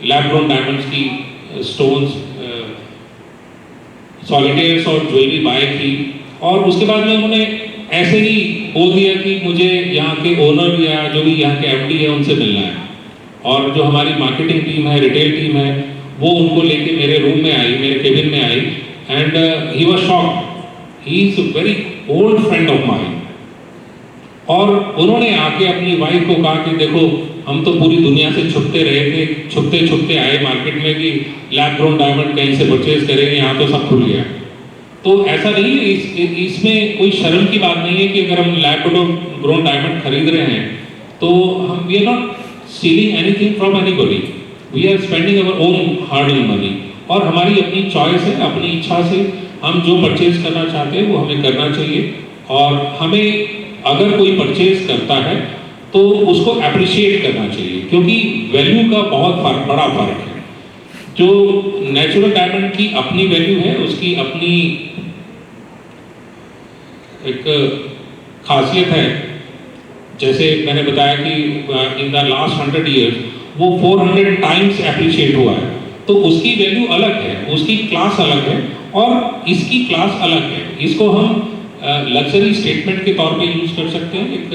Lab grown diamonds की stones, सॉलिटेयर्स और jewellery bye की। और उसके बाद में उन्होंने ऐसे ही बोल दिया कि मुझे यहाँ के ओनर या जो भी यहाँ के एमडी है उनसे मिलना है। और जो हमारी मार्केटिंग टीम है, रिटेल टीम है, वो उनको लेके मेरे रूम में आई, मेरे केबिन में आई, and he was shocked. He is a very old friend of mine. और उन्होंने आके अपनी वाइफ को कहा कि देखो, हम तो पूरी दुनिया से छुपते रहे थे, छुपते छुपते आए मार्केट में कि लैब ग्रोन डायमंड कहीं से परचेज करेंगे, यहाँ तो सब खुल गया। तो ऐसा नहीं है, इसमें कोई शर्म की बात नहीं है कि अगर हम लैब ग्रोन डायमंड खरीद रहे हैं तो हम we are not stealing anything from anybody, we are spending our own hard earn money. और हमारी अपनी चॉइस है, अपनी इच्छा से हम जो परचेज करना चाहते हैं वो हमें करना चाहिए। और हमें अगर कोई परचेज करता है तो उसको अप्रिशिएट करना चाहिए, क्योंकि वैल्यू का बहुत बड़ा फर्क है। जो नेचुरल डायमंड की अपनी वैल्यू है, उसकी अपनी एक खासियत है। जैसे मैंने बताया कि इन द लास्ट 100 ईयर्स वो 400 टाइम्स एप्रिशिएट हुआ है, तो उसकी वैल्यू अलग है, उसकी क्लास अलग है और इसकी क्लास अलग है। इसको हम लग्जरी स्टेटमेंट के तौर पे यूज कर सकते हैं, एक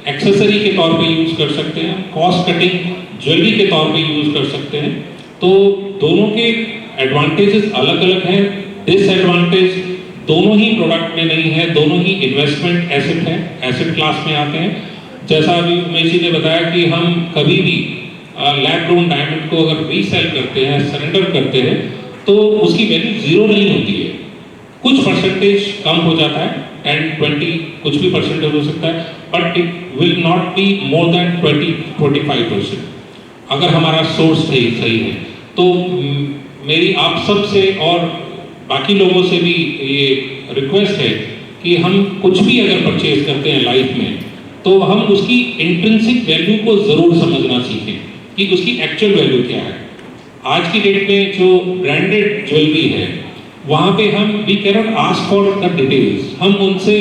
एक्सेसरी के तौर पे यूज कर सकते हैं, कॉस्ट कटिंग ज्वेलरी के तौर पे यूज कर सकते हैं। तो दोनों के एडवांटेजेस अलग अलग हैं, डिसएडवांटेज दोनों ही प्रोडक्ट में नहीं है, दोनों ही इन्वेस्टमेंट एसेट है, एसेट क्लास में आते हैं। जैसा अभी उमेश जी ने बताया कि हम कभी भी लैब ग्रोन डायमंड को अगर रीसेल करते हैं, सरेंडर करते हैं, तो उसकी वैल्यू जीरो नहीं होती है, कुछ परसेंटेज कम हो जाता है, 10-20 कुछ भी परसेंटेज हो सकता है, but it will not be more than 20-25%। अगर हमारा सोर्स सही है तो मेरी आप सब से और बाकी लोगों से भी ये रिक्वेस्ट है कि हम कुछ भी अगर परचेज करते हैं लाइफ में, तो हम उसकी इंट्रिंसिक वैल्यू को जरूर समझना सीखें कि उसकी एक्चुअल वैल्यू क्या है। आज की डेट में जो ब्रांडेड ज्वेलरी है, वहाँ पे हम we can not ask for the details, हम उनसे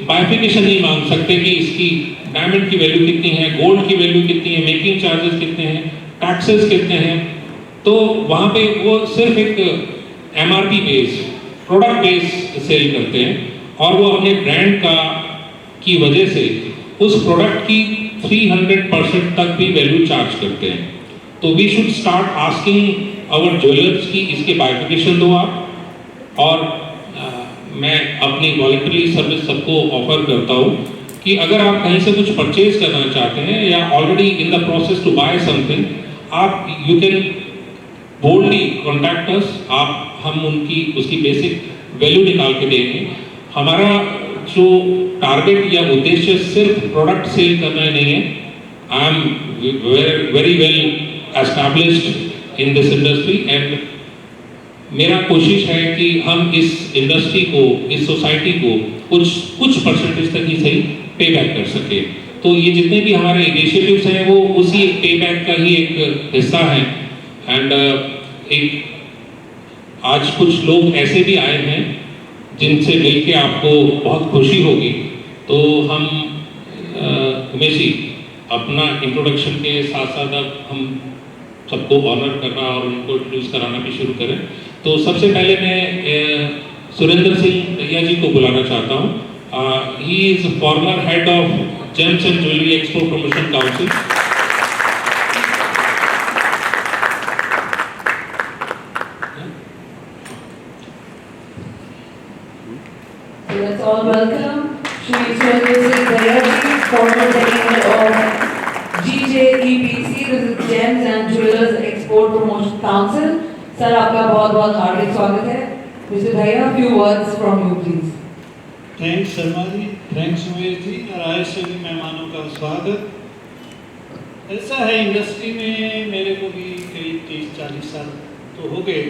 बाइफिकेशन नहीं मांग सकते कि इसकी डायमंड की वैल्यू कितनी है, गोल्ड की वैल्यू कितनी है, मेकिंग चार्जेस कितने हैं, टैक्सेस कितने हैं। तो वहाँ पे वो सिर्फ एक MRP base, product base sell करते हैं और वो अपने ब्रांड का की वजह से उस प्रोडक्ट की 300% तक भी वैल्यू चार्ज करते हैं। तो we should start asking our jewellers की इसके बाइफिकेशन दो आप। और मैं अपनी वॉलंटरी सर्विस सबको ऑफर करता हूँ कि अगर आप कहीं से कुछ परचेज करना चाहते हैं या already in the process to buy something, आप you can boldly contact us. हम उनकी उसकी बेसिक वैल्यू निकाल के देंगे। हमारा जो टारगेट या उद्देश्य सिर्फ प्रोडक्ट सेल करना नहीं है। I am very well established in this industry and मेरा कोशिश है कि हम इस इंडस्ट्री को, इस सोसाइटी को कुछ परसेंटेज तक ही सही पे बैक कर सके। तो ये जितने भी हमारे इनिशिएटिव्स हैं वो उसी पे बैक का ही एक हिस्सा है। एंड एक आज कुछ लोग ऐसे भी आए हैं जिनसे मिलके आपको बहुत खुशी होगी। तो हम उमेश जी अपना इंट्रोडक्शन के साथ साथ अब हम सबको ऑनर करना और उनको इंट्रोड्यूस कराना भी शुरू करें। तो सबसे पहले मैं सुरेंद्र सिंह दहिया जी को बुलाना चाहता हूँ। He is farmer head of James and jewellery export promotion council. Let's all welcome Shri Surendra Singh Daya ji, former secretary of GJEPC, this is Gems and Jewelers Export Promotion Council. Sir आपका बहुत बहुत हार्दिक स्वागत है। Mister भैया, few words from you please. Thanks Sharma ji, thanks Umesh ji और आए सभी मेहमानों का स्वागत। ऐसा है इंडस्ट्री में मेरे को भी करीब 30-40 साल तो हो गए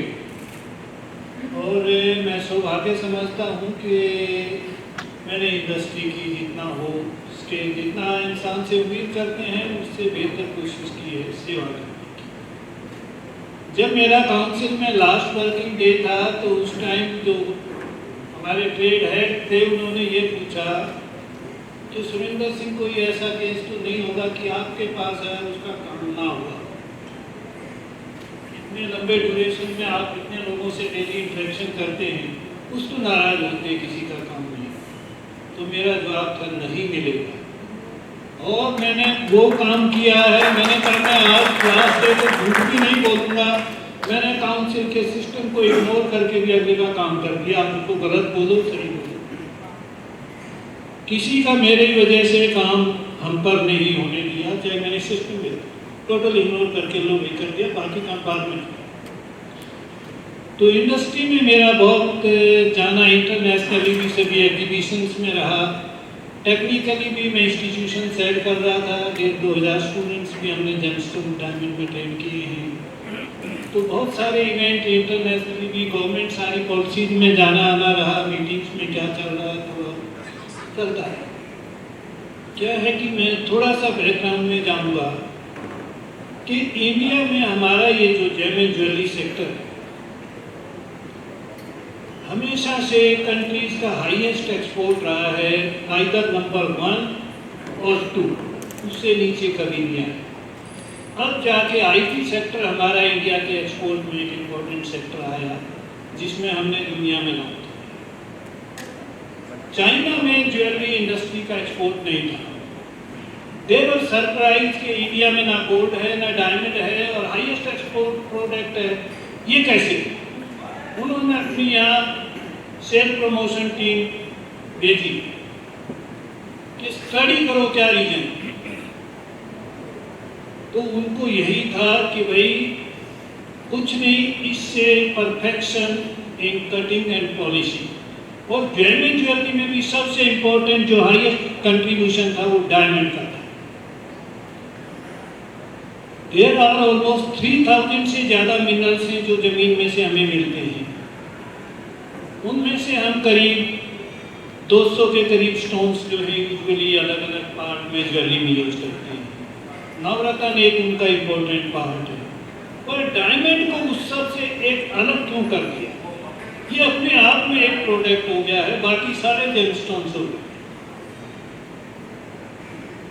और मैं सौभाग्य समझता हूँ कि मैंने इंडस्ट्री की जितना हो उसके जितना इंसान से उम्मीद करते हैं उससे बेहतर कोशिश की है सेवा करने की। जब मेरा काउंसिल में लास्ट वर्किंग डे था तो उस टाइम जो हमारे ट्रेड हेड थे उन्होंने ये पूछा कि सुरेंद्र सिंह कोई ऐसा केस तो नहीं होगा कि आपके पास है उसका काम ना हुआ। इतने लंबे ड्यूरेशन में आप इतने लोगों से डेली इंटरेक्शन करते हैं, कुछ तो नाराज होते हैं किसी का काम नहीं। तो मेरा जवाब था नहीं मिलेगा। और मैंने वो काम किया है, मैंने कहा मैं आज क्लास दे तो झूठ भी नहीं बोलूँगा। मैंने काउंसिल के सिस्टम को इग्नोर करके भी अगले का काम कर दिया। आप उसको गलत बोलो सही बोलो, किसी का मेरी वजह से काम हम पर नहीं होने दिया, चाहे मैंने सिस्टम में टोटल इग्नोर करके लो नहीं कर दिया, बाकी काम बाद में। तो इंडस्ट्री में मेरा बहुत जाना इंटरनेशनली भी सभी एग्जीबिशंस में रहा, टेक्निकली भी मैं इंस्टीट्यूशन सेट कर रहा था। 1,500 स्टूडेंट्स भी हमने जेमस्टोन डायमंड में ट्रेन किए हैं। तो बहुत सारे इवेंट इंटरनेशनली भी, गवर्नमेंट सारी पॉलिसीज में जाना आना रहा, मीटिंग्स में क्या चल रहा है तो चलता है। क्या है कि मैं थोड़ा सा बैकग्राउंड में जाऊंगा कि इंडिया में हमारा ये जो जेम एंड ज्वेलरी सेक्टर है, हमेशा से कंट्रीज का हाईएस्ट एक्सपोर्ट रहा है, आइदर नंबर 1 और 2, उससे नीचे कभी नहीं आया। अब जाके आईटी सेक्टर हमारा इंडिया के एक्सपोर्ट में एक इम्पोर्टेंट सेक्टर आया, जिसमें हमने दुनिया में नाम। चाइना में ज्वेलरी इंडस्ट्री का एक्सपोर्ट नहीं था। दे वर सरप्राइज कि इंडिया में ना गोल्ड है ना डायमंड है और हाईएस्ट एक्सपोर्ट प्रोडक्ट है, ये कैसे? उन्होंने अपनी यहाँ सेल प्रमोशन टीम भेजी कि स्टडी करो क्या रीजन। तो उनको यही था कि भाई कुछ नहीं, इससे perfection in cutting and polishing. और जेम ज्वेलरी में भी सबसे इम्पोर्टेंट जो हाईएस्ट कंट्रीब्यूशन था वो डायमंड का था। देयर आर ऑलमोस्ट 3000 से ज़्यादा मिनरल्स हैं जो ज़मीन में से हमें मिलते हैं। उनमें से हम करीब 200 के करीब स्टोन्स जो हैं यूजुअली अलग अलग पार्ट में ज्वेलरी में यूज करते हैं। नवरत्न एक उनका इम्पोर्टेंट पार्ट है। पर डायमंड को उस सब से एक अलग क्यों कर दिया? ये अपने आप में एक प्रोडक्ट हो गया है, बाकी सारे जेमस्टोन्स हो गए।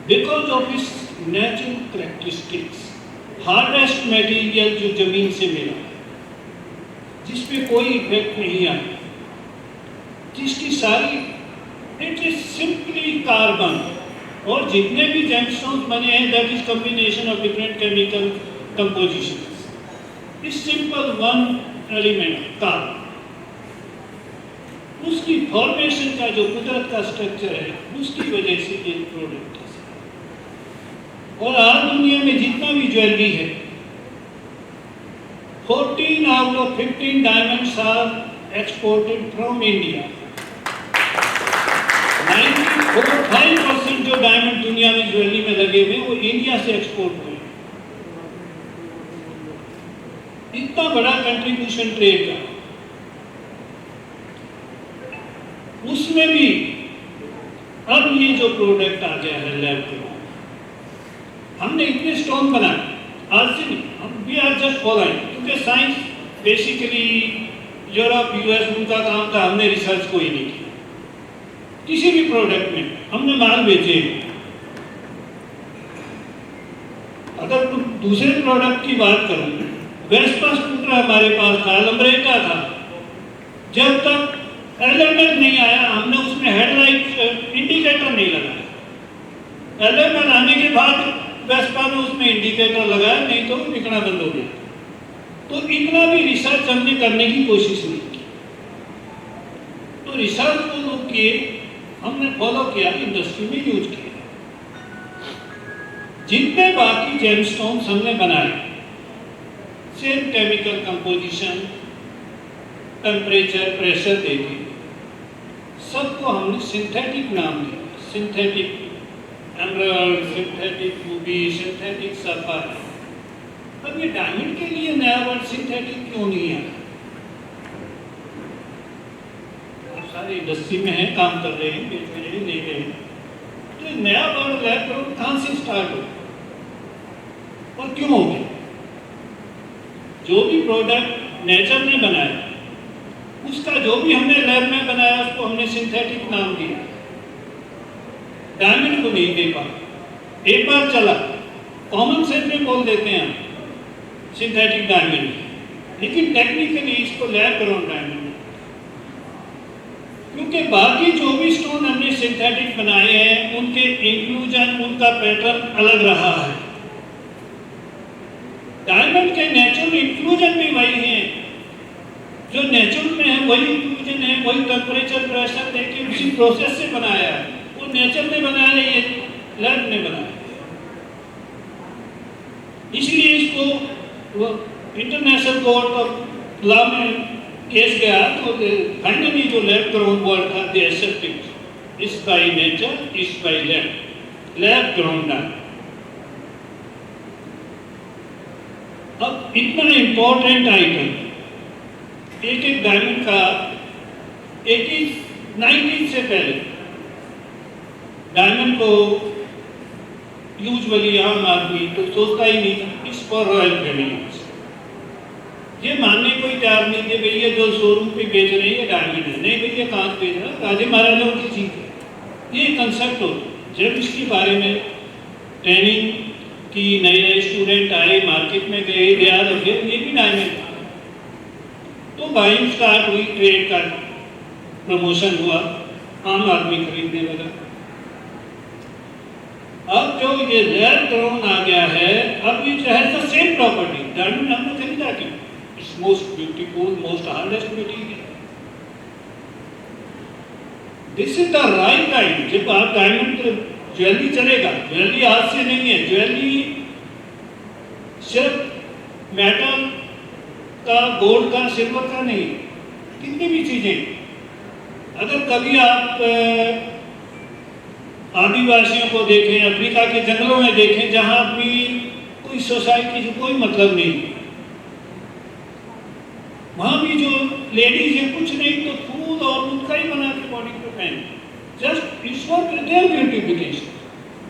बिकॉज ऑफ इस नेचुरल कैरेक्टरिस्टिक्स, हार्डेस्ट मटेरियल जो जमीन से मिला, जिसपे कोई इफेक्ट नहीं आया, जिसकी सारी इट इज सिंपली कार्बन। और जितने भी जेमस्टोन्स बने हैं that is combination of different chemical compositions. इस सिंपल वन एलिमेंट कार्बन, उसकी फॉर्मेशन का जो कुदरत का स्ट्रक्चर है, उसकी वजह से ये प्रोडक्ट है। और आज दुनिया में जितना भी ज्वेलरी है, 14 out of 15 diamonds are exported from India. 95% जो डायमंड दुनिया में ज्वेलरी में लगे हुए वो इंडिया से एक्सपोर्ट हुए। इतना बड़ा कंट्रीब्यूशन ट्रेड का, उसमें भी अब ये जो प्रोडक्ट आ गया है लैब में, हमने इतने स्टोन बनाए आज से नहीं, हम वी आर जस्ट फॉलोइंग। क्योंकि साइंस बेसिकली यूरोप यूएस उनका काम था, हमने रिसर्च कोई नहीं किया। किसी भी प्रोडक्ट में हमने माल बेचे। अगर दूसरे प्रोडक्ट की बात करूं, वेस्पा स्कूटर हमारे पास था, लंब्रेटा था। जब तक एलएमएल नहीं आया, हमने उसमें हेडलाइट इंडिकेटर नहीं लगाया। एलएमएल आने के बाद वेस्पा ने उसमें इंडिकेटर लगाया, नहीं तो बिकना बंद हो गया। तो इतना भी रिसर्च हमने करने की कोशिश नहीं की। तो रिसर्च को लोग किए, हमने फॉलो किया, इंडस्ट्री में यूज किया। जितने बाकी जेमस्टोन्स हमने बनाए, same chemical composition, temperature, pressure देके सबको हमने सिंथेटिक नाम दिया। Synthetic emerald, synthetic ruby, synthetic sapphire. अब ये डायमंड के लिए नया वर्ड सिंथेटिक क्यों नहीं आया? सारे इंडस्ट्री में है, काम कर रहे हैं, बेच रहे हैं, ले रहे हैं। तो नया वर्ड लैब कहाँ से स्टार्ट हो और क्यों हो गया? जो भी प्रोडक्ट नेचर ने बनाया, उसका जो भी हमने लैब में बनाया उसको हमने सिंथेटिक नाम दिया। डायमंड को नहीं दे पाए। एक बार चला, कॉमन सेंस में बोल देते हैं हम सिंथेटिक डायमंड, लेकिन टेक्निकली इसको लैब ग्राउंड डायमंड, क्योंकि बाकी जो भी स्टोन हमने सिंथेटिक बनाए हैं उनके इंक्लूजन, उनका पैटर्न अलग रहा है। डायमंड के नेचुरल इंक्लूजन भी वही हैं, जो नेचुरल में है वही इंक्लूजन है, वही टेम्परेचर प्रेशर देके उसी प्रोसेस से बनाया है। वो नेचर ने बनाया, ये लैब ने बनाया। इसलिए इसको इंटरनेशनल कोर्ट ऑफ लॉ में केस गया तो फाइनली जो लैब ग्राउंड वर्ड था दे एक्सेप्टेड, इस बाय नेचर, इस बाय लैब ग्राउंड। अब इतना इम्पोर्टेंट आइटम, एक एक डायमंड का 19 से पहले डायमंड को यूजुअली आम आदमी तो सोचता ही नहीं इस फॉर रॉयल फैमिलीज। ये मानने कोई तैयार नहीं कि भैया जो शोरूम पे बेच रहे हैं डायमंड है, नहीं भैया कहाँ बेच रहा है, राजे महाराजाओं की चीज है। ये कंसेप्ट हो, जब इसके बारे में ट्रेनिंग की, नए नए स्टूडेंट आए, मार्केट में गए, यार ये भी डायमंड था, तो बाइंग स्टार्ट हुई, ट्रेड का प्रमोशन हुआ, आम आदमी खरीदने लगा। अब जो ये लैब ग्राउंड आ गया है, अब ये जो है सेम प्रॉपर्टी डायमंड हमने खरीदा क्यों? It's most beautiful, most hardest material. This is the right time. जब आप डायमंड ज्वेलरी चलेगा, ज्वेलरी आज से नहीं है, ज्वेलरी सिर्फ मेटल का, गोल्ड का, सिल्वर का नहीं, कितनी भी चीजें। अगर कभी आप आदिवासियों को देखें, अफ्रीका के जंगलों में देखें, जहां भी कोई सोसाइटी से कोई मतलब नहीं, वहां भी जो लेडीज है कुछ नहीं तो फूल और उनका ही बना के बॉडी पे पहन, just it's for their beautification.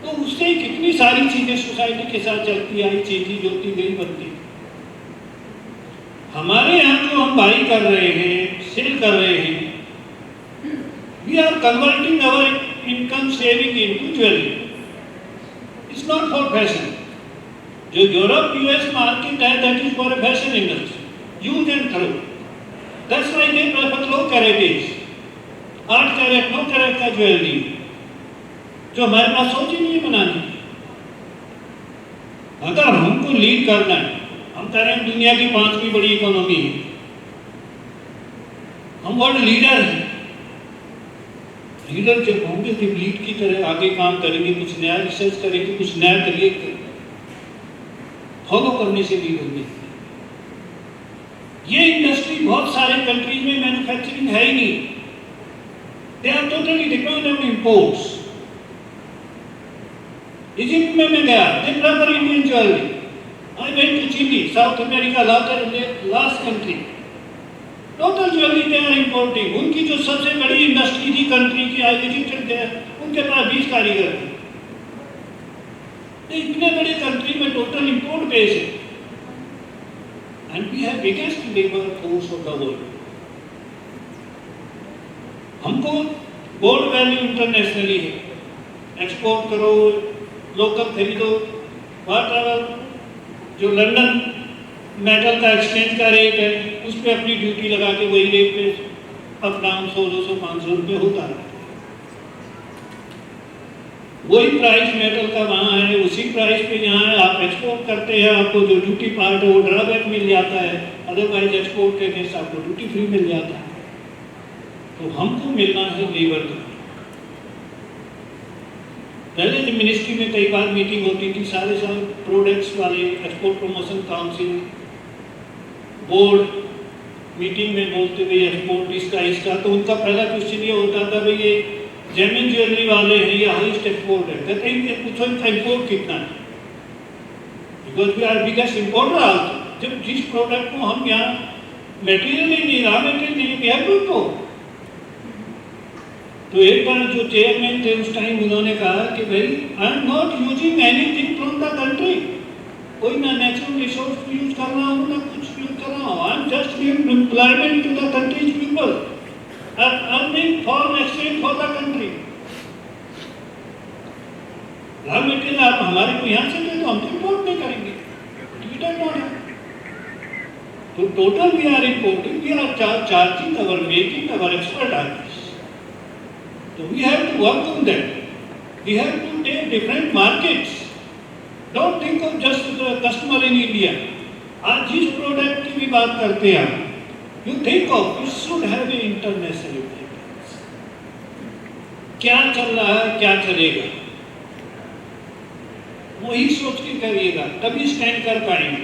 तो उससे ही कितनी सारी चीजें सोसाइटी के साथ चलती आई, चीजी जोती गई, बनती। हमारे यहाँ जो हम बाई कर रहे हैं, सेल कर रहे हैं, we are converting our income saving into jewellery. It's not for fashion. जो यूरोप यूएस मार्केट है that is for fashion industry, use and throw. That's why they prefer low caratage, 8 carat 9 carat का jewellery, जो हमारे पास सोच ही नहीं है बनाने की। अगर हमको लीड करना है, हम कह रहे हैं दुनिया की 5वीं बड़ी इकोनॉमी है, हम वर्ल्ड लीडर हैं। लीडर जब होंगे जब लीड की तरह आगे काम करेंगे, कुछ नया रिसर्च करेंगे, कुछ नया क्रिएट करेंगे, फॉलो करने से लीड होंगे। ये इंडस्ट्री बहुत सारे कंट्रीज में मैन्युफैक्चरिंग है ही नहीं, they are totally dependent on imports. Egypt में मैं गया, they prefer Indian jewellery. I went to Chile, South America, last country. Total jewelry they are importing. उनकी जो सबसे बड़ी इंडस्ट्री थी कंट्री की, आज इजिप्ट है, उनके पास 20 कारीगर थे। इतने बड़े कंट्री में टोटल इंपोर्ट बेस है, and we have biggest labour force of the world. हमको गोल्ड वैल्यू इंटरनेशनली है, एक्सपोर्ट करो, लोकल खरीदो, व्हाटएवर। जो लंदन मेटल का एक्सचेंज का रेट है उस पर अपनी ड्यूटी लगा के वही रेट पे अप डाउन 100, 200, 500 रुपये होता है। वही प्राइस मेटल का वहाँ है, उसी प्राइस पे यहाँ है। आप एक्सपोर्ट करते हैं, आपको जो ड्यूटी पार्ट है वो ड्रॉबैक मिल जाता है, अदरवाइज एक्सपोर्ट के अगेंस्ट आपको ड्यूटी फ्री मिल जाता है। तो हमको मिलना है लेबर का। पहले जब मिनिस्ट्री में कई बार मीटिंग होती थी, सारे प्रोडक्ट्स वाले, export promotion council, board meeting में बोलते हुए एक्सपोर्ट इसका, तो उनका पहला क्वेश्चन ये होता था भाई ये जेमिन ज्वेलरी वाले हैं, ये हाईएस्ट एक्सपोर्ट है, कहते हैं कि पूछो इनका इम्पोर्ट कितना है, because we are biggest importer also. जब जिस प्रोडक्ट को हम यहाँ मटेरियल ही नहीं, रहा मटेरियल नहीं, वी हैव टू इम्पोर्ट। तो एक बार जो चेयरमैन थे उस टाइम, उन्होंने कहा कि भाई I am not using anything from the country, कोई ना नेचुरल रिसोर्स यूज कर रहा हूँ ना कुछ यूज कर रहा हूँ, I am just giving employment to the countries people, I am earning foreign exchange for the country. Raw material आप हमारे को यहाँ से दे तो हम इम्पोर्ट नहीं करेंगे, So total we are importing, we are charging our making our expert artists. So we have to work on that. We have to take different markets. Don't think of just the customer in India. आज जिस product की भी बात करते हैं आप, you think of it should have an international importance. क्या चल रहा है, क्या चलेगा, वही सोच के करिएगा, तभी स्टैंड कर पाएंगे।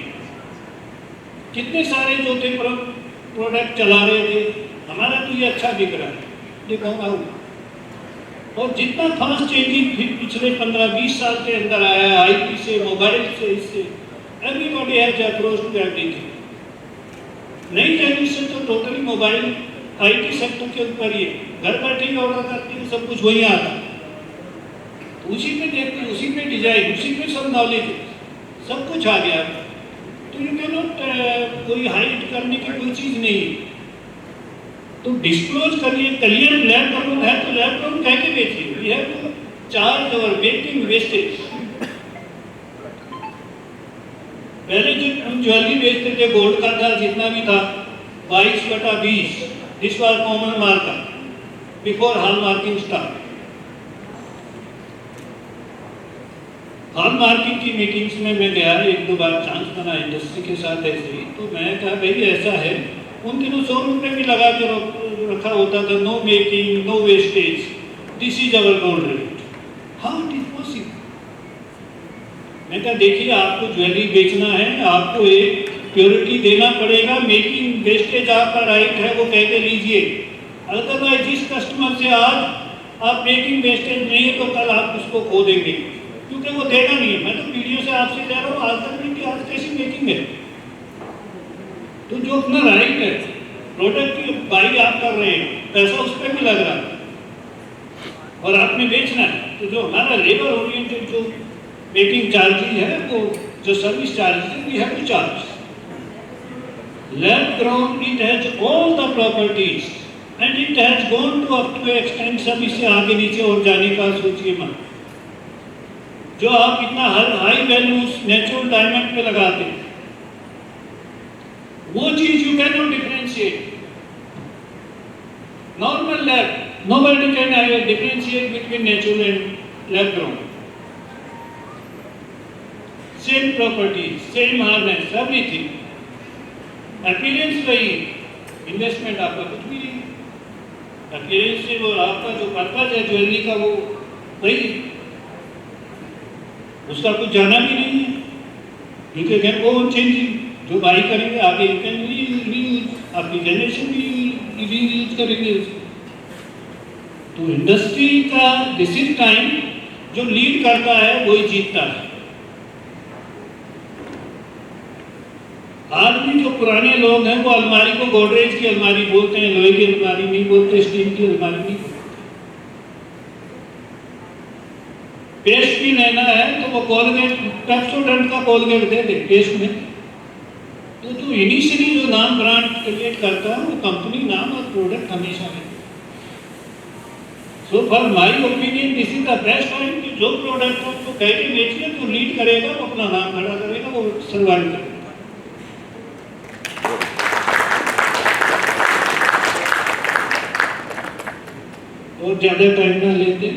कितने सारे जो थे प्रोडक्ट चला रहे थे, हमारा तो ये अच्छा बिक रहा है, देखो आऊँ। और जितना फास्ट चेंजिंग पिछले 15-20 साल के अंदर आया है, आईटी से, मोबाइल से, इससे everybody has approach to everything. नई जनरेशन तो टोटली मोबाइल आईटी सेक्टर के ऊपर ही है, घर बैठे ही ऑर्डर करती है, सब कुछ वहीं आता है, उसी पे देखते, उसी पे डिजाइन, उसी पे सब नॉलेज, सब कुछ आ गया। तो यू कैन नॉट कोई हाइड करने की कोई चीज़ नहीं है, तो डिस्क्लोज करिए। करियर लैब ग्रोन है तो लैब ग्रोन कह के बेचिए। वी हैव टू चार्ज और मेकिंग वेस्टेज। पहले जो हम ज्वेलरी बेचते थे, गोल्ड का था जितना भी था 22/20, this was common marker before hall marking start. Hall marking की मीटिंग्स में मैं गया, 1-2 बार चांस बना इंडस्ट्री के साथ ऐसे ही, तो मैं कहा भाई ऐसा है, उन दिनों 100 रुपये भी लगा के रखा होता था, no making, no wastage, this is our gold rate, how it is possible. मैं कहा देखिए आपको ज्वेलरी बेचना है, आपको एक प्योरिटी देना पड़ेगा, मेकिंग वेस्टेज आपका राइट है, वो कह के लीजिए, अदरवाइज जिस कस्टमर से आज आप मेकिंग वेस्टेज नहीं है तो कल आप उसको खो देंगे, क्योंकि वो देगा नहीं। मैं तो वीडियो से आपसे कह रहा हूँ, आज तक नहीं कि आज कैसी मेकिंग है। तो जो अपना राइट है, प्रोडक्ट की बाई आप कर रहे हैं, पैसा उस पर भी लग रहा है और आपने बेचना है, तो जो हमारा लेबर ओरिएंटेड जो मेकिंग चार्जेज है, वो जो सर्विस चार्जेज है, we have to charge. Lab grown it has all the properties and it has gone to up to extend, सब इससे आगे नीचे और जाने का सोचिए मत। जो आप इतना हाई वैल्यू नेचुरल डायमंड पे लगाते हैं, वो चीज you can not differentiate. Normal lab, nobody can differentiate between natural and lab grown. Same properties, same hardness, everything, appearance वही, इन्वेस्टमेंट आपका कुछ भी नहीं। अपीयरेंस से वो आपका जो पर्पज है ज्वेलरी का, वो वही, उसका कुछ जाना भी नहीं है। You can go on changing, जो बाई करेंगे आगे यू कैन रीयूज, आपकी जनरेशन भी रीयूज करेंगे उसको। तो इंडस्ट्री का दिस इज टाइम, जो लीड करता है वही जीतता है। आज भी जो पुराने लोग हैं वो अलमारी को गोदरेज की अलमारी बोलते हैं, लोहे की अलमारी नहीं बोलते, स्टील की अलमारी नहीं बोलते। पेस्ट भी लेना है तो वो कोलगेट, पेप्सोडेंट का कोलगेट दे दे पेस्ट में। तो जो इनिशियली जो नाम ब्रांड क्रिएट करता है, वो कंपनी नाम और प्रोडक्ट हमेशा है। So for my opinion this is the best time कि जो प्रोडक्ट है उसको कह के बेचिए, तो लीड करेगा, वो अपना नाम खड़ा करेगा, वो सर्वाइव करेगा। और ज़्यादा टाइम ना लेते,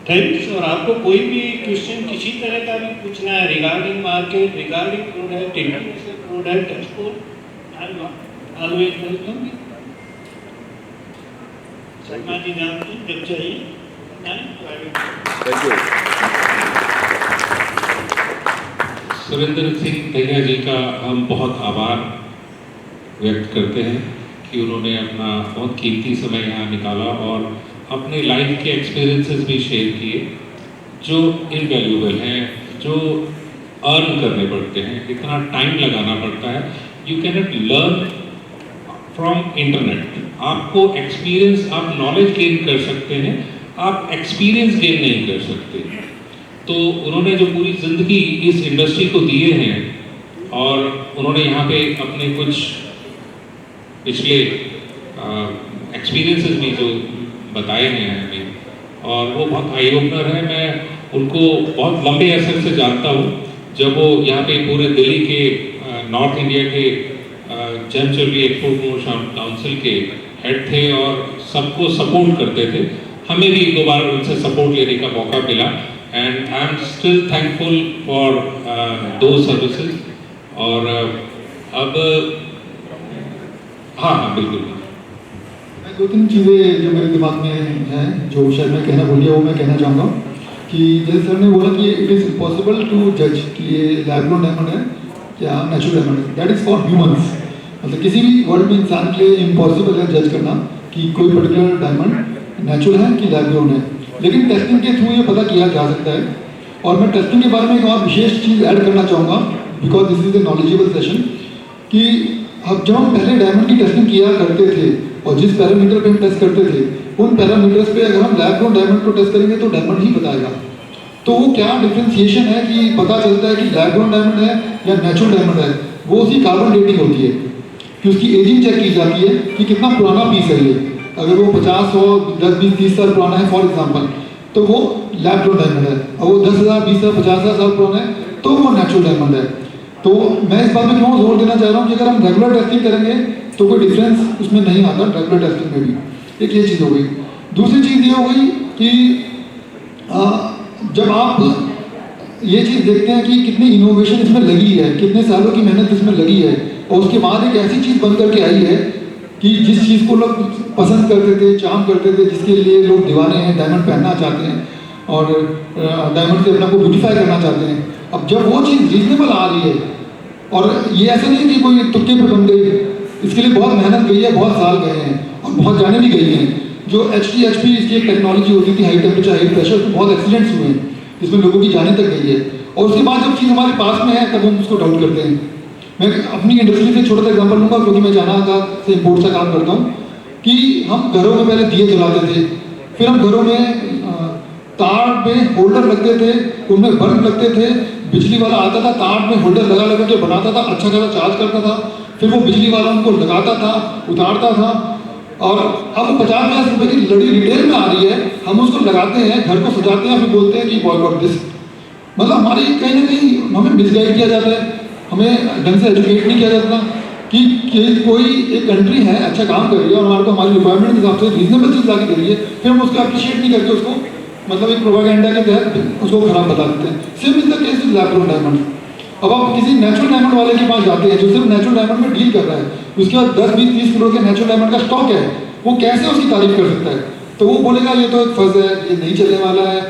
थैंक्स। और आपको कोई भी क्वेश्चन किसी तरह का भी पूछना है regarding market, regarding product, international product, export, I am always welcome. Sharma ji जानते हैं, जब चाहिए थैंक यू। सुरेंद्र सिंह दहिया जी का हम बहुत आभार व्यक्त करते हैं कि उन्होंने अपना बहुत कीमती समय यहाँ निकाला और अपने लाइफ के एक्सपीरियंसेस भी शेयर किए, जो इनवैल्यूएबल हैं, जो अर्न करने पड़ते हैं, इतना टाइम लगाना पड़ता है। You can not learn from internet. आपको एक्सपीरियंस, आप नॉलेज गेन कर सकते हैं, आप एक्सपीरियंस गेन नहीं कर सकते। तो उन्होंने जो पूरी ज़िंदगी इस इंडस्ट्री को दिए हैं और उन्होंने यहाँ पे अपने कुछ पिछले एक्सपीरियंसेस भी जो बताए हैं हमें, और वो बहुत आई ओपनर है। मैं उनको बहुत लंबे अरसे से जानता हूँ, जब वो यहाँ पे पूरे दिल्ली के नॉर्थ इंडिया के gem jewellery export promotion council के हेड थे और सबको सपोर्ट करते थे। हमें भी एक दो बार उनसे सपोर्ट लेने का मौका मिला and I am still thankful for दो सर्विसेज। और अब हाँ बिल्कुल दो तीन चीज़ें जो मेरे दिमाग में हैं जो शायद मैं कहना भूल गया वो मैं कहना चाहूँगा कि जैसे सर ने बोला कि इट इज़ इम्पॉसिबल टू जज कि ये लैब ग्रोन डायमंड है या नेचुरल डायमंड है, दैट इज़ फॉर ह्यूमंस। मतलब किसी भी वर्ल्ड में इंसान के लिए इम्पॉसिबल है जज करना कि कोई पर्टिकुलर डायमंड नेचुरल है कि लैब ग्रोन है, लेकिन टेस्टिंग के थ्रू ये पता किया जा सकता है। और मैं टेस्टिंग के बारे में एक और विशेष चीज़ ऐड करना चाहूँगा because this is a knowledgeable session कि अब जब हम पहले डायमंड की टेस्टिंग किया करते थे और जिस पैरामीटर पे हम टेस्ट करते थे उन पैरामीटर्स पे अगर हम लैब ग्रोन डायमंड को टेस्ट करेंगे तो डायमंड ही बताएगा। तो वो क्या डिफ्रेंसिएशन है कि पता चलता है कि लैब ग्रोन डायमंड है या नेचुरल डायमंड है, वो उसकी कार्बन डेटिंग होती है कि उसकी एजिंग चेक की जाती है कि कितना पुराना पीस है ये। अगर वो 50, 100, 10, 20, 30 साल पुराना है फॉर एग्जाम्पल तो वो लैब ग्रोन डायमंड है, और वो 10,000, 20,000, 50,000 साल पुराना है तो वो नेचुरल डायमंड है। तो मैं इस बात में क्यों जोर देना चाह रहा हूँ कि अगर हम रेगुलर टेस्टिंग करेंगे तो कोई डिफरेंस उसमें नहीं आता रेगुलर टेस्टिंग में भी। एक ये चीज़ हो गई। दूसरी चीज़ ये हो गई कि जब आप ये चीज़ देखते हैं कि कितनी इनोवेशन इसमें लगी है, कितने सालों की मेहनत इसमें लगी है, और उसके बाद एक ऐसी चीज़ बन करके आई है कि जिस चीज़ को लोग पसंद करते थे, चार्म करते थे, जिसके लिए लोग दीवाने हैं, डायमंड पहनना चाहते हैं और डायमंड से अपने को ब्यूटीफाई करना चाहते हैं, अब जब वो चीज़ रीजनेबल आ रही है और ये ऐसा नहीं कि कोई तुक्के पे बन गई, इसके लिए बहुत मेहनत गई है, बहुत साल गए हैं और बहुत जाने भी गई हैं। जो HT-HP इसकी एक टेक्नोलॉजी होती थी हाई टेम्परेचर हाई प्रेशर, तो बहुत एक्सीडेंट्स हुए हैं जिसमें लोगों की जाने तक गई है, और उसके बाद जब चीज़ हमारे पास में है तब हम उसको डाउट करते हैं। मैं अपनी इंडस्ट्री से छोटा सा एग्जाम्पल लूँगा क्योंकि मैं जाना से इम्पोर्ट का काम करता हूँ कि हम घरों में पहले दिए जलाते थे, फिर हम घरों में तार में होल्डर लगते थे, उनमें बल्ब लगते थे, बिजली वाला आता था तार में होल्डर लगा लगा के बनाता था, अच्छा खासा चार्ज करता था, फिर वो बिजली वाला उनको लगाता था, उतारता था, और अब 50-50 रुपए की लड़ी रिटेल में आ रही है, हम उसको लगाते हैं, घर को सजाते हैं, फिर बोलते हैं कि बॉयकॉट दिस। मतलब हमारी कहीं ना कहीं हमें मिसगाइड किया जाता है, हमें ढंग से एजुकेट नहीं किया जाता कि कोई एक कंट्री है अच्छा काम कर रही है और हमारे को हमारी रिक्वायरमेंट के हिसाब से रीजनेबल चीज़ लाके दे रही है, फिर हम उसको अप्रिशिएट नहीं करके उसको मतलब एक प्रोपेगेंडा के तहत उसको खराब बता देते हैं। Same is the case with lab grown diamond. अब आप किसी नेचुरल डायमंड वाले के पास जाते हैं जो सिर्फ नेचुरल डायमंड में डील कर रहा है, उसके बाद 10, 20, 30 किलो के नेचुरल डायमंड का स्टॉक है, वो कैसे उसकी तारीफ कर सकता है? तो वो बोलेगा ये तो एक फर्ज है, ये नहीं चलने वाला है।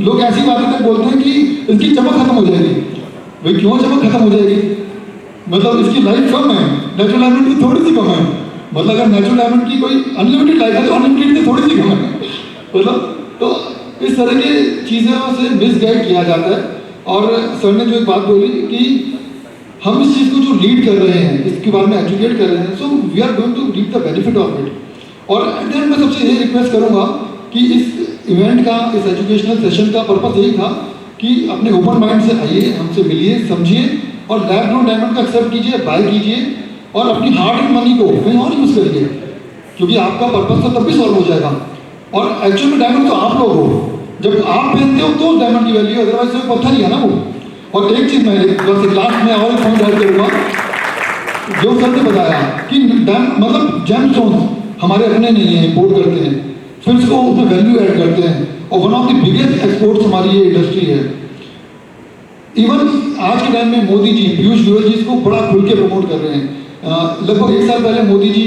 लोग ऐसी बातें तक बोलते हैं कि इसकी चमक खत्म हो जाएगी। भाई क्यों चमक खत्म हो जाएगी? मतलब इसकी लाइफ कम है, नेचुरल डायमंड की थोड़ी सी कम है। मतलब अगर नेचुरल डायमंड की कोई अनलिमिटेड लाइफ है तो अनलिमिटेड की थोड़ी सी कम है। मतलब तो इस तरह की चीज़ों से मिसगाइड किया जाता है। और सर ने जो एक बात बोली कि हम इस चीज़ को जो लीड कर रहे हैं, इसके बारे में एजुकेट कर रहे हैं, so we are going to reap the benefit of it. और एट द एंड मैं सबसे ये रिक्वेस्ट करूँगा कि इस इवेंट का, इस एजुकेशनल सेशन का पर्पस यही था कि अपने ओपन माइंड से आइए, हमसे मिलिए, समझिए और लैब ग्रोन डायमंड को एक्सेप्ट कीजिए, बाय कीजिए और अपनी हार्ड एंड मनी को कहीं और यूज़ करिए, क्योंकि आपका पर्पस तो तब भी सॉल्व हो जाएगा। और एक्चुअल में डायमंड तो आप लोग हो, जब आप पहनते हो तो डायमंड की वैल्यू, अदरवाइज तो पत्थर ही है ना वो। और एक चीज़ मैं बस लास्ट में और एक पॉइंट ऐड करूँगा, जो सर ने बताया कि मतलब जेम स्टोन्स हमारे अपने नहीं है, इम्पोर्ट करते हैं, फिर उसको उसमें वैल्यू ऐड करते हैं, और one of the biggest exports हमारी ये इंडस्ट्री है। इवन आज के टाइम में मोदी जी, पीयूष गोयल जी इसको बड़ा खुल के प्रमोट कर रहे हैं। लगभग 1 साल पहले मोदी जी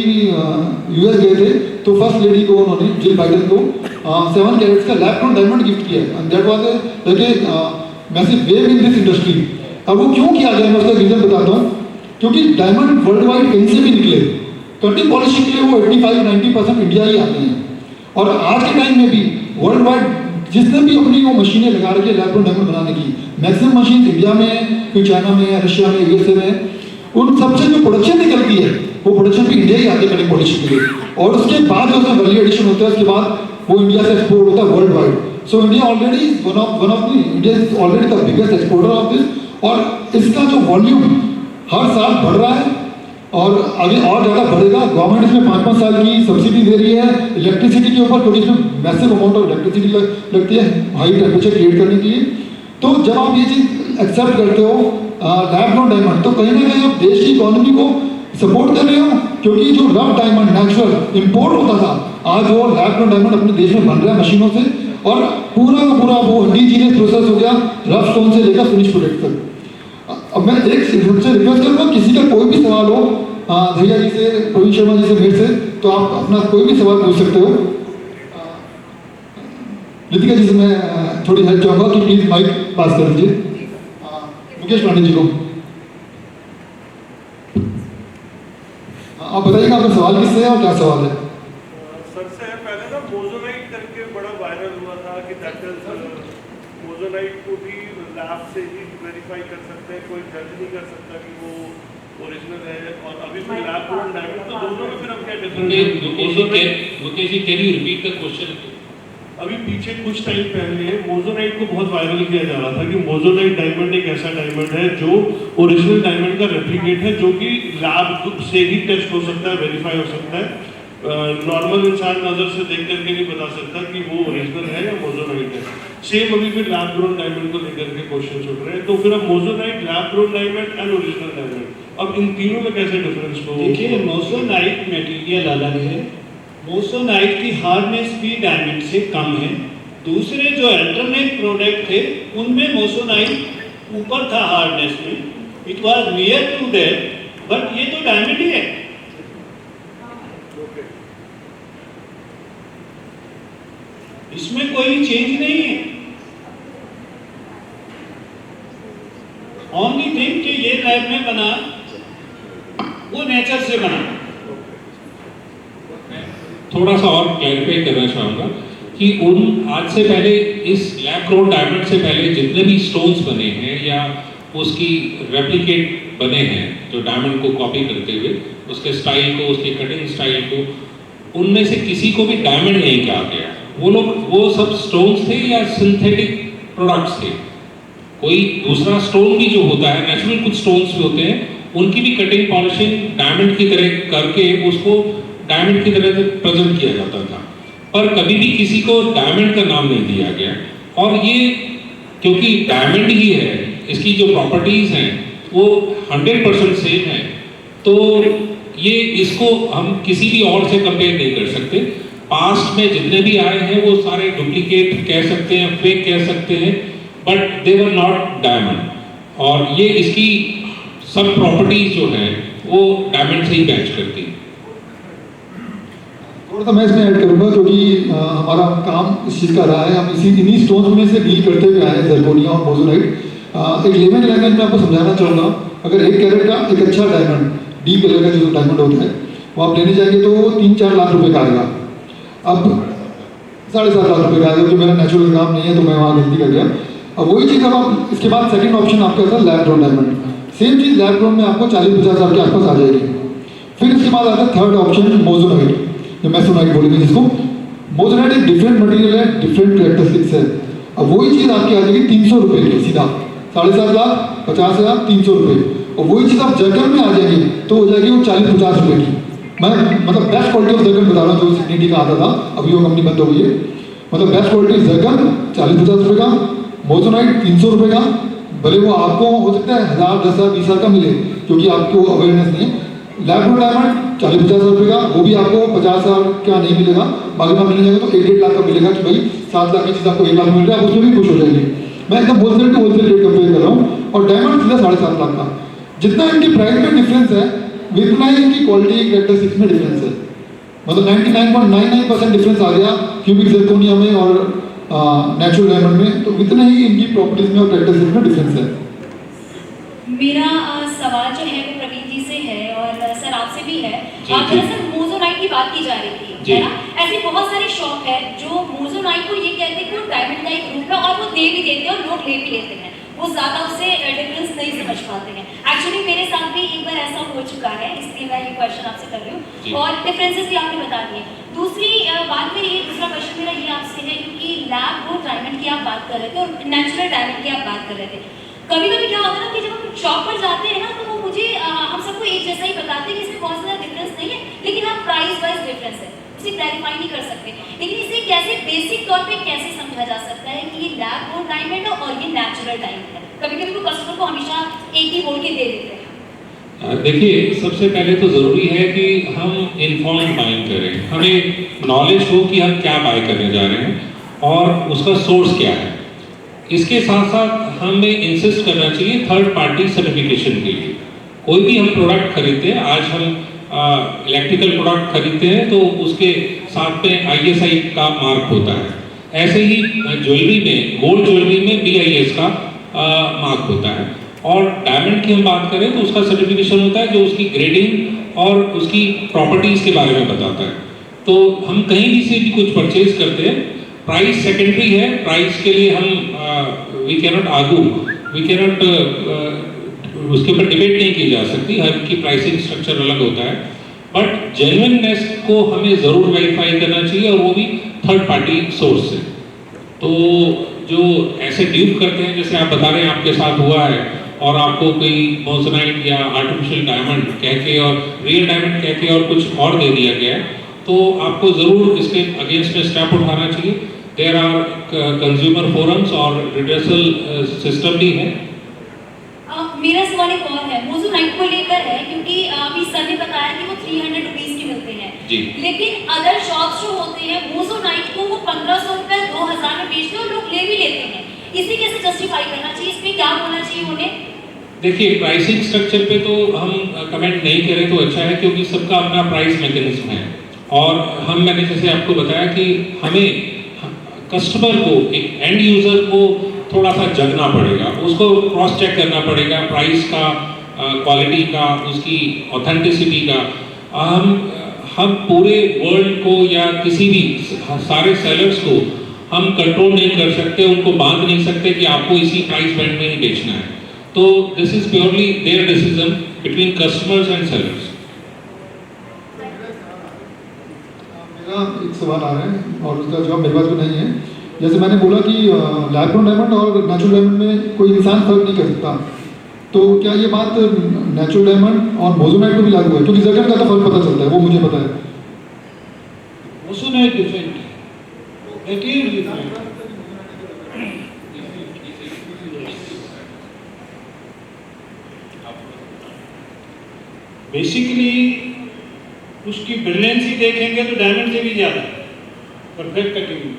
US गए थे तो फर्स्ट लेडी को उन्होंने, जिल बाइडन को 7 कैरेट्स का लैब ग्रोन डायमंड गिफ्ट किया, and that was a massive wave in this industry. अब वो क्यों किया गया मैं उसका रीज़न बताता हूँ, क्योंकि डायमंड वर्ल्ड वाइड कहीं से भी निकले, कटिंग पॉलिशिंग के लिए वो 85-90% इंडिया ही आते हैं। और आज के टाइम में भी वर्ल्ड वाइड जिसने भी अपनी वो मशीनें लगा रखी है लैब ग्रोन डायमंड बनाने की, मैक्सिमम मशीन इंडिया में है, फिर चाइना में है, रशिया में, USA में है। उन सबसे जो प्रोडक्शन निकलती है वो प्रोडक्शन भी इंडिया ही आती है कटिंग पॉलिशिंग के लिए, और उसके बाद जो उसमें वैल्यू एडिशन होता है उसके बाद वो इंडिया से एक्सपोर्ट होता है world wide. So India already is one of the India is already the biggest exporter of this, और इसका जो वॉल्यूम हर साल बढ़ रहा है और आगे और ज़्यादा बढ़ेगा। गवर्नमेंट इसमें 5-5 साल की सब्सिडी दे रही है इलेक्ट्रिसिटी के ऊपर, क्योंकि इसमें मैसिव अमाउंट ऑफ इलेक्ट्रिसिटी लगती है हाई टेम्परेचर क्रिएट करने के लिए। तो जब आप ये चीज़ एक्सेप्ट करते हो लैब ग्रोन डायमंड, तो कहीं ना कहीं आप देश की इकोनॉमी को सपोर्ट कर रही हूँ क्योंकि जो रफ डायमंड नेचुरल इंपोर्ट होता था, आज वो लैब ग्रोन डायमंड अपने देश में बन रहा है मशीनों से, और पूरा का पूरा वो इंडिजीनियस प्रोसेस हो गया रफ स्टोन से लेकर फिनिश प्रोडक्ट तक। अब मैं एक सबसे रिक्वेस्ट करूँगा, किसी का कोई भी सवाल हो धैया जी से, प्रवीण शर्मा जी से, मेरे से, तो आप अपना कोई भी सवाल पूछ सकते हो। रितिका जी से मैं थोड़ी हेल्प चाहूँगा कि प्लीज माइक पास कर दीजिए मुकेश पांडे जी को। आप बताइएगा आपका सवाल किससे है और क्या सवाल है? सर से पहले ना मोजोनाइट करके बड़ा वायरल हुआ था कि मोजोनाइट को भी लैब से ही वेरीफाई कर सकते हैं, कोई जज नहीं कर सकता कि वो ओरिजिनल है, और अभी भी लैब ग्रोन डायमंड, तो दोनों में फिर हम क्या difference? Mukesh ji, can you repeat the question? अभी पीछे कुछ टाइम पहले मोजोनाइट को बहुत वायरल किया जा रहा था कि मोजोनाइट डायमंड एक ऐसा डायमंड है जो ओरिजिनल डायमंड का रेप्लिकेट है, जो कि लैब से ही टेस्ट हो सकता है, वेरीफाई हो सकता है। नॉर्मल इंसान नजर से देख करके नहीं बता सकता कि वो ओरिजिनल है या मोजोनाइट है। सेम अभी फिर लैब ग्रोन डायमंड को लेकर के क्वेश्चन उठ रहे हैं, तो फिर अब moissanite, lab grown diamond and original diamond, अब इन तीनों में कैसे डिफरेंस हो? देखिए, मोजोनाइट मटेरियल अलग है, मोजोनाइट की हार्डनेस भी डायमंड से कम है। दूसरे जो अल्टरनेट प्रोडक्ट थे उनमें मोजोनाइट ऊपर था हार्डनेस में, it was near to that, but ये तो डायमंड ही है। इसमें कोई चेंज नहीं है। ओनली थिंग कि ये लैब में बना, वो नेचर से बना। थोड़ा सा और क्लैरिफाई करना चाहूँगा कि आज से पहले, इस लैब ग्रोन डायमंड से पहले जितने भी स्टोन्स बने हैं या उसकी रेप्लिकेट बने हैं जो डायमंड को कॉपी करते हुए, उसके स्टाइल को, उसके कटिंग स्टाइल को, उनमें से किसी को भी डायमंड नहीं कहा गया। वो सब स्टोन्स थे या सिंथेटिक प्रोडक्ट्स थे। कोई दूसरा स्टोन भी जो होता है, नेचुरल कुछ स्टोन्स भी होते हैं, उनकी भी कटिंग पॉलिशिंग डायमंड की तरह करके उसको डायमंड की तरह प्रेजेंट किया जाता था, पर कभी भी किसी को डायमंड का नाम नहीं दिया गया। और ये क्योंकि डायमंड ही है, इसकी जो प्रॉपर्टीज हैं वो 100% सेम है, तो ये इसको हम किसी भी और से कंपेयर नहीं कर सकते। पास्ट में जितने भी आए हैं वो सारे डुप्लीकेट कह सकते हैं, फेक कह सकते हैं, but they were not diamond. और ये इसकी सब प्रॉपर्टीज जो है वो डायमंड से ही मैच करती है। थोड़ा सा मैं इसमें ऐड करूँगा क्योंकि हमारा काम इस चीज़ का रहा है, हम इन्हीं स्टोन्स में से डील करते हुए आए हैं, ज़िरकोनिया और मोजोनाइट। एक लेमन लैंग्वेज में आपको समझाना चाहूँगा, अगर 1 कैरेट का एक अच्छा डायमंड, डीप कलर का जो डायमंड होता है, वो आप लेने जाएंगे तो 3-4 लाख रुपए का आएगा। अब 7.5 लाख रुपए का आएगा, जो मेरा नेचुरल काम नहीं है तो मैं वहाँ गलती कर गया। अब वही चीज़ अब आप इसके बाद सेकंड ऑप्शन आपका था लैब ग्रोन डायमंड, सेम चीज़ लैब ग्रोन में आपको 40-50 हज़ार के आसपास आ जाएगी। फिर इसके बाद आता है थर्ड ऑप्शन मोजोनाइट, जो मैसोनाइट बोलेंगे जिसको। मोजोनाइट एक डिफरेंट मटेरियल है, डिफरेंट कैरेक्टरिस्टिक्स है। अब वही चीज़ आपकी आ जाएगी 300 रुपये की सीधा, 7.5 लाख, 50 हज़ार, 300 रुपये। और वही चीज़ आप जर्कन में आ जाएगी तो हो जाएगी वो 40-50 रुपये की। मैं मतलब बेस्ट क्वालिटी ऑफ जर्कन बता रहा हूँ, जो सिग्निटी का आता था, अभी वो कंपनी बंद हो गई है। मतलब बेस्ट क्वालिटी जर्कन 40-50 रुपये का, मोजोनाइट 300 रुपये का। भले वो आपको हो सकता है 1000, 10,000, 20,000 का मिले क्योंकि आपको अवेयरनेस नहीं है। लैब ग्रोन डायमंड 40-50 रुपये का, वो भी आपको 50,000 का नहीं मिलेगा, बाकी में मिल जाएगा तो 1-1.5 लाख का मिलेगा कि भाई 7 लाख की चीज़ आपको 1 लाख मिल रहा है, आप उसमें भी खुश हो जाएंगे। मैं एकदम wholesale to wholesale rate compare कर रहा हूँ। और डायमंड सीधा 7.5 लाख का। जितना इनकी प्राइस में डिफरेंस है, उतना ही इनकी क्वालिटी कैरेक्टरिस्टिक्स में डिफरेंस है। मतलब 99.99% डिफरेंस आ गया क्यूबिक ज़िरकोनिया में और नेचुरल डायमंड में, तो इतने ही इनकी प्रॉपर्टीज में और कैरेक्टरिस्टिक्स में डिफरेंस है। मेरा सवाल जो है वो प्रवीण जी से है और सर आपसे भी है। दरअसल मोजोनाइट की बात की जा रही थी, है ना? ऐसे बहुत सारे शॉप है जो मोजोनाइट को ये कहते हैं कि वो डायमंड का एक रूप है और वो दे भी देते हैं और लोग ले भी लेते हैं, वो ज़्यादा उससे डिफरेंस नहीं समझ पाते हैं। एक्चुअली मेरे साथ भी एक बार ऐसा हो चुका है, इसलिए मैं ये क्वेश्चन आपसे कर रही हूँ और डिफरेंसेस भी आपने बता दिए। दूसरी बात मेरी ये, दूसरा क्वेश्चन मेरा ये आपसे है, क्योंकि लैब ग्रोन डायमंड की आप बात कर रहे थे और नेचुरल डायमंड की आप बात कर रहे थे। कभी कभी क्या होता है ना कि जब हम शॉप पर जाते हैं ना तो वो मुझे हम सबको एक जैसा ही बताते हैं कि इसमें बहुत ज़्यादा डिफरेंस नहीं है, लेकिन आप प्राइस वाइज डिफरेंस है उसे क्लैरिफाई नहीं कर सकते। लेकिन इसे कैसे बेसिक तौर पे कैसे समझा जा सकता है कि ये लैब ग्रोन डायमंड है और ये नेचुरल डायमंड है? कभी कभी तो कस्टमर को हमेशा एक ही बोल के दे देते हैं। देखिए, सबसे पहले तो ज़रूरी है कि हम इन्फॉर्म्ड बाइंग करें, हमें नॉलेज हो कि हम क्या बाय करने जा रहे हैं और उसका सोर्स क्या है। इसके साथ साथ हमें इंसिस्ट करना चाहिए थर्ड पार्टी सर्टिफिकेशन के लिए। कोई भी हम प्रोडक्ट खरीदते हैं, आज हम इलेक्ट्रिकल प्रोडक्ट खरीदते हैं तो उसके साथ में ISI का मार्क होता है। ऐसे ही ज्वेलरी में, गोल्ड ज्वेलरी में BIS का मार्क होता है। और डायमंड की हम बात करें तो उसका सर्टिफिकेशन होता है जो उसकी ग्रेडिंग और उसकी प्रॉपर्टीज के बारे में बताता है। तो हम कहीं भी से भी कुछ परचेज करते हैं, प्राइस सेकेंडरी है, प्राइस के लिए हम we cannot argue, we cannot उसके ऊपर डिबेट नहीं की जा सकती, हर की प्राइसिंग स्ट्रक्चर अलग होता है। बट जेन्युइननेस को हमें ज़रूर वेरीफाई करना चाहिए और वो भी थर्ड पार्टी सोर्स से। तो जो ऐसे ड्यूप करते हैं, जैसे आप बता रहे हैं आपके साथ हुआ है, और आपको कोई मोज़नाइट या आर्टिफिशियल डायमंड कह के और रियल डायमंड कह के और कुछ और दे दिया गया है, तो आपको ज़रूर इसके अगेंस्ट में स्टेप उठाना चाहिए। देयर आर कंज्यूमर फोरम्स और रिड्रेसल सिस्टम भी है। मेरा सवाल एक और है, मोज़ोनाइट को लेकर है, क्योंकि अभी सर ने बताया कि वो 300 रुपीस के मिलते हैं जी। लेकिन अदर शॉप्स जो होते हैं मोज़ोनाइट को वो 1500 रुपए 2000 में बेचते हैं और लोग ले भी लेते हैं। इसे कैसे जस्टिफाई करना चाहिए, इसमें क्या होना चाहिए उन्हें? देखिए, प्राइसिंग स्ट्रक्चर पे तो हम कमेंट नहीं करें तो अच्छा है, क्योंकि सबका अपना प्राइस मैकेनिज्म है। और मैंने जैसे आपको बताया कि हमें कस्टमर को, एक एंड यूजर को थोड़ा सा जगना पड़ेगा, उसको क्रॉस चेक करना पड़ेगा प्राइस का, क्वालिटी का, उसकी ऑथेंटिसिटी का। हम पूरे वर्ल्ड को या किसी भी सारे सेलर्स को हम कंट्रोल नहीं कर सकते, उनको बांध नहीं सकते कि आपको इसी प्राइस बैंड में ही बेचना है। तो this is purely there decision between customers and sellers. मेरा एक सवाल आ रहा है और उसका जवाब मेरे पास भी नहीं है। जैसे मैंने बोला कि लैब ग्रोन डायमंड और नेचुरल डायमंड में कोई इंसान फर्क नहीं कर सकता, तो क्या ये बात नेचुरल डायमंड और मोज़ोनाइट को भी लागू है? क्योंकि जगह का तो फर्क पता चलता है, वो मुझे पता है। मोज़ोनाइट डिफरेंट है, मटेरियल डिफरेंट है। बेसिकली उसकी ब्रिलियंसी देखेंगे तो डायमंड से भी ज़्यादा परफेक्ट कटिंग,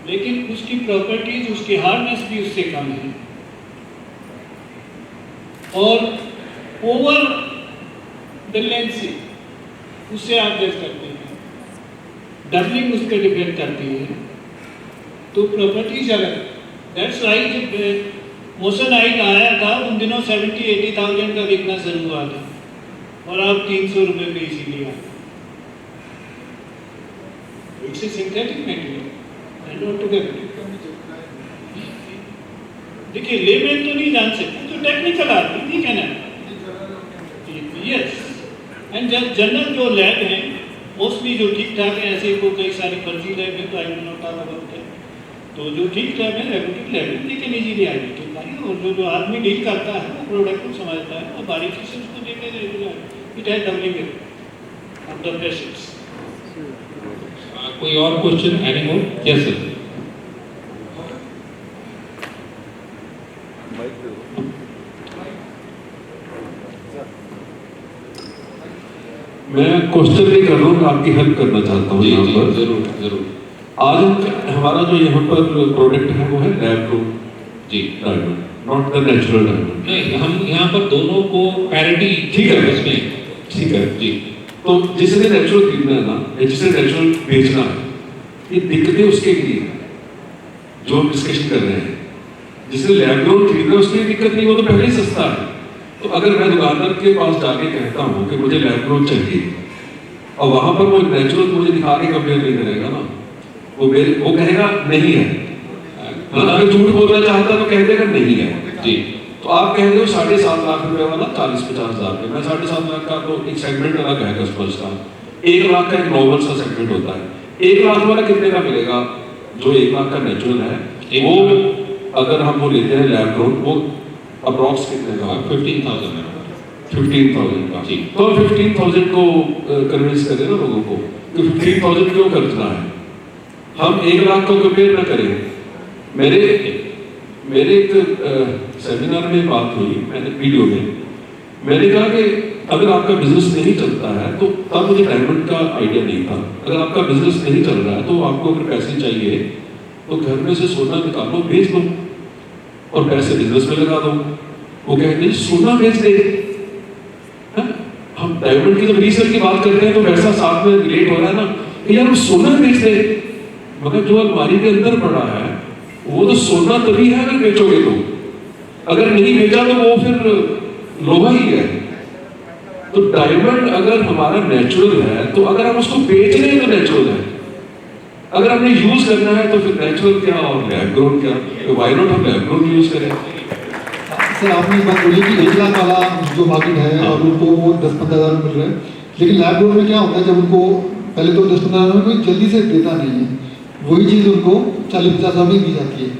लेकिन उसकी प्रॉपर्टीज, उसकी हार्डनेस भी उससे कम है। और ओवर ब्रिलियंसी उससे आप जज करते हैं, डबलिंग उस पर डिपेंड करती है, तो प्रॉपर्टीज अलग। दैट्स वाई जब मोज़ोनाइट आया था उन दिनों 70-80,000 का बिकना शुरू हुआ था और आप 300 रुपये पे इसीलिए आए। It's a synthetic material and not together. देखिए, लेमैन तो नहीं जान सकते, तो टेक्निकल आदमी नहीं कहना। यस, एंड जब जनरल जो लैब हैं मोस्टली जो ठीक ठाक है, ऐसे को कई सारी फर्जी लैब है तो I will not talk about that. तो जो ठीक ठाक है रेपुटेड लैब है, लेकिन इजीली आइडेंटिफाई, और जो आदमी डील करता है वो प्रोडक्ट को समझता है और बारीकी से उसको देखे regular it has doubling of the patients. कोई और question? Any more? Yes sir. मैं क्वेश्चन नहीं कर रहा हूँ, मैं आपकी हेल्प करना चाहता हूँ यहाँ पर। जरूर जरूर। आज हमारा जो यहाँ पर प्रोडक्ट है वो है लैब ग्रोन जी diamond, not the natural diamond. नहीं, हम यहाँ पर दोनों को पैरिटी ठीक है इसमें। ठीक है जी। तो जिसने नेचुरल खरीदना है ना, या जिसने नेचुरल बेचना है, ये दिक्कतें उसके लिए जो हम डिस्कशन कर रहे हैं। जिसने लैब ग्रोन खरीदना है उसमें दिक्कत नहीं, वो तो पहले ही सस्ता है। तो अगर मैं दुकानदार के पास जाके कहता हूँ कि मुझे लैब ग्रोन चाहिए और वहां पर वो नेचुरल मुझे दिखा के कंपेयर नहीं करेगा ना, वो कहेगा नहीं है। अगर झूठ बोलना चाहता तो कह देगा नहीं है जी। तो आप कह रहे हो 7.5 लाख रुपए वाला 40-50 हजार रुपये, मैं 7.5 लाख का तो एक सेगमेंट अलग है कस्टमर्स का। 1 लाख का एक नॉर्मल सा सेगमेंट होता है। 1 लाख वाला कितने का मिलेगा? जो 1 लाख का नेचुरल है वो अगर हम वो लेते हैं लैब ग्रोन, वो अप्रॉक्स कितने का? 15,000 है। 15,000 का। जी। तो 15,000 को कन्विंस करें ना लोगों को कि 15,000 क्यों खर्चना है, हम 1 लाख को कंपेयर ना करें। मेरे एक सेमिनार में बात हुई, मैंने वीडियो में मैंने कहा कि अगर आपका बिजनेस नहीं चलता है तो तब मुझे डायमंड का आइडिया नहीं था। अगर आपका बिजनेस नहीं चल रहा है तो आपको अगर पैसे चाहिए तो घर में से सोना निकालो, बेच दो और पैसे बिजनेस में लगा दो। वो कहते हैं सोना बेच दे। हम डायमंड की जब रीसेल की बात करते हैं तो वैसा साथ में रिलेट हो रहा है ना कि यार सोना बेच दे, मगर जो अलमारी के अंदर पड़ा है वो तो सोना तभी है अगर बेचोगे तो, अगर नहीं बेचा तो वो फिर लोहा ही है। तो डायमंड अगर हमारा नेचुरल है तो अगर हम उसको बेच रहे हैं तो नेचुरल है, अगर हमने यूज करना है तो फिर नेचुरल क्या और लैब ग्रोन क्या, व्हाई नॉट हम लैब ग्रोन यूज करें। सर आपने बात बोली कि 1 लाख वाला जो मार्केट है और उनको वो 10-15 हज़ार मिल रहा है, लेकिन लैब ग्रोन में क्या होता है जब उनको पहले तो 10-15 हज़ार में कोई जल्दी से देता नहीं है, वही चीज़ उनको 40-50 हज़ार में दी जाती है।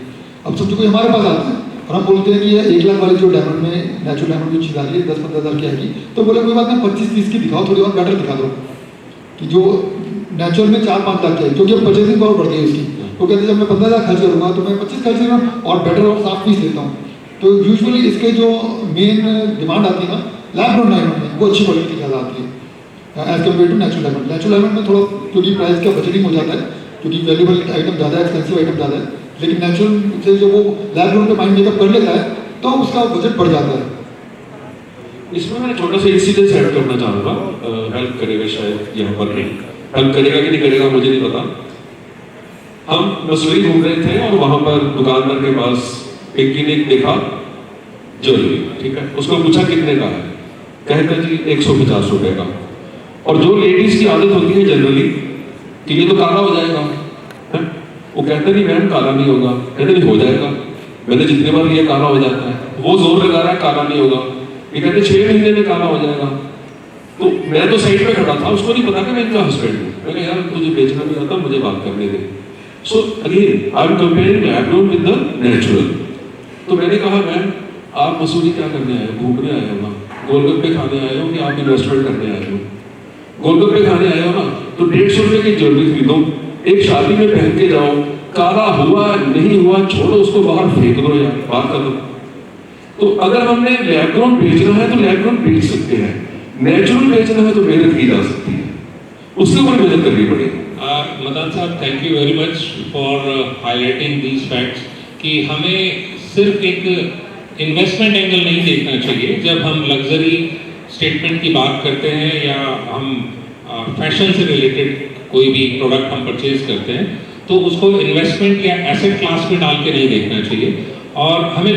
अब समझो कोई हमारे पास आता है और हम बोलते हैं कि ये 1 लाख वाली जो डायमंड में नेचुरल डायमंड की चीज़ आ रही है 10-15 हज़ार की आएगी, तो बोले कोई बात नहीं 25-30 की दिखाओ, थोड़ी और बेटर दिखा दो कि जो नेचुरल में 4-5 लाख की है, क्योंकि अब परचेसिंग पावर बढ़ गई उसकी। वो कहते हैं जब मैं 15 हज़ार खर्च करूँगा तो मैं 25 खर्च करूँगा और बेटर और साफ पीस लेता हूँ। तो यूजुअली इसके जो मेन डिमांड आती है ना लैब ग्रोन डायमंड में, वो अच्छी क्वालिटी की ज़्यादा आती है as compare to natural diamond. Natural diamond में थोड़ा क्योंकि प्राइस का बजटिंग हो जाता है, क्योंकि वैल्यूबल आइटम ज़्यादा है, एक्सपेंसिव आइटम ज़्यादा है, लेकिन नेचुरल से जो वो लैब ग्रोन पे माइंड मेकअप कर लेता है तो उसका बजट बढ़ जाता है। इसमें मैं छोटा सा इंसिडेंस ऐड करना चाहूँगा, हेल्प करेगा शायद यहाँ पर, नहीं हेल्प करेगा कि नहीं करेगा मुझे नहीं पता। हम मसूरी घूम रहे थे और वहाँ पर दुकानदार के पास एक क्लिनिक देखा ज्वेलरी, ठीक है, उसको पूछा कितने का है, कहता जी 150 रुपए का। और जो लेडीज की आदत होती है जनरली कि ये तो काला हो जाएगा, है? वो कहते नहीं मैम काला नहीं होगा, कहते नहीं हो जाएगा, मैंने जितने बार ये काला हो जाता है, वो जोर लगा रहा है काला नहीं होगा, ये कहते 6 महीने में काला हो जाएगा। तो मैं तो साइड पे खड़ा था, उसको नहीं पता कि मैं इनका हस्बैंड हूँ, मैंने यार तुझे बेचना नहीं आता, मुझे बात करने दे। So again I am comparing lab grown with the natural. तो मैंने कहा मैम आप मसूरी क्या करने आए हो, घूमने आए हो ना, गोलगप्पे खाने आए हो कि आप इन्वेस्टमेंट करने आए हो? गोलगप्पे खाने आए हो ना तो 150 रुपए की ज्वेलरी खरीदो, एक शादी में पहन के जाओ, काला हुआ नहीं हुआ छोड़ो उसको बाहर फेंक दो या बात कर दो। तो अगर हमने लैब ग्रोन बेचना है तो लैब ग्रोन बेच सकते हैं, नेचुरल बेचना है तो मेहनत की जा सकती है, उसके ऊपर मेहनत करनी पड़ेगी। मदन साहब thank you very much for highlighting these facts कि हमें सिर्फ एक इन्वेस्टमेंट एंगल नहीं देखना चाहिए जब हम लग्जरी स्टेटमेंट की बात करते हैं या हम फैशन से रिलेटेड कोई भी प्रोडक्ट हम परचेज करते हैं तो उसको इन्वेस्टमेंट या एसेट क्लास में डाल के नहीं देखना चाहिए। और हमें